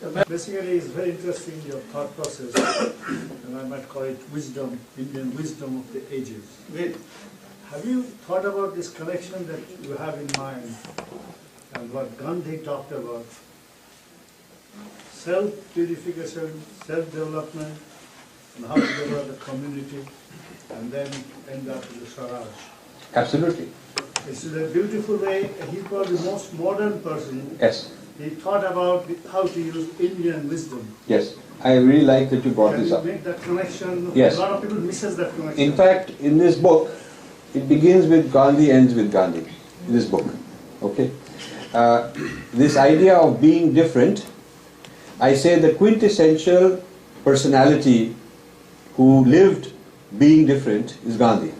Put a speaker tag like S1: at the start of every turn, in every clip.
S1: Basically, it's very interesting, your thought process, and I might call it wisdom, Indian wisdom of the ages.
S2: Great.
S1: Have you thought about this connection that you have in mind and what Gandhi talked about? Self-purification, self-development, and how to develop a community, and then end up with the Swaraj.
S3: Absolutely.
S1: This is a beautiful way. He's probably the most modern person.
S3: Yes.
S1: He thought about how to use Indian wisdom.
S3: Yes. I really like that you brought
S1: Can
S3: this
S1: you
S3: up.
S1: make that connection?
S3: Yes.
S1: A lot of people misses that connection.
S3: In fact, in this book, it begins with Gandhi, ends with Gandhi. In this book, okay. This idea of being different, I say the quintessential personality who lived being different is Gandhi.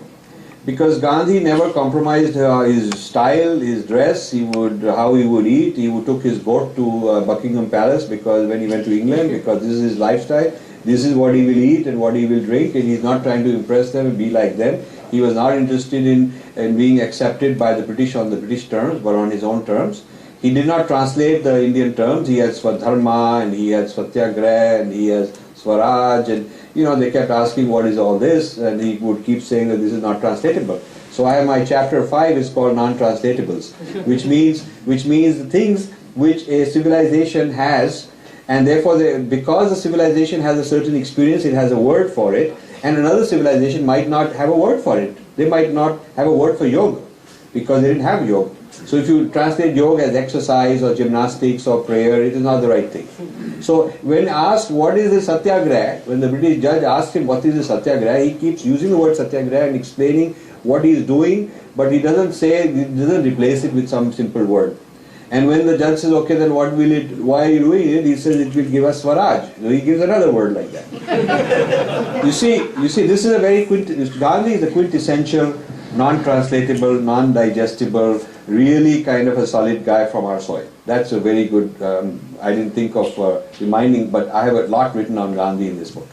S3: Because Gandhi never compromised his style, his dress, how he would eat. He took his goat to Buckingham Palace because when he went to England, because this is his lifestyle, this is what he will eat and what he will drink, and he's not trying to impress them and be like them. He was not interested in being accepted by the British on the British terms, but on his own terms. He did not translate the Indian terms. He had Swadharma, and he had Satyagraha, and he has Swaraj, and they kept asking what is all this, and he would keep saying that this is not translatable. So my chapter 5 is called non-translatables, which means the things which a civilization has, and therefore because the civilization has a certain experience, it has a word for it, and another civilization might not have a word for it. They might not have a word for yoga because they didn't have yoga. So if you translate yoga as exercise or gymnastics or prayer, it is not the right thing. So when asked what is the satyagraha, when the British judge asked him what is the satyagraha, he keeps using the word satyagraha and explaining what he is doing, but he doesn't replace it with some simple word. And when the judge says, okay, then why are you doing it? He says it will give us Swaraj. So he gives another word like that. You see, this is a very Gandhi is a quintessential, non-translatable, non-digestible, really kind of a solid guy from our soil. That's a very good, I didn't think of reminding, but I have a lot written on Gandhi in this book.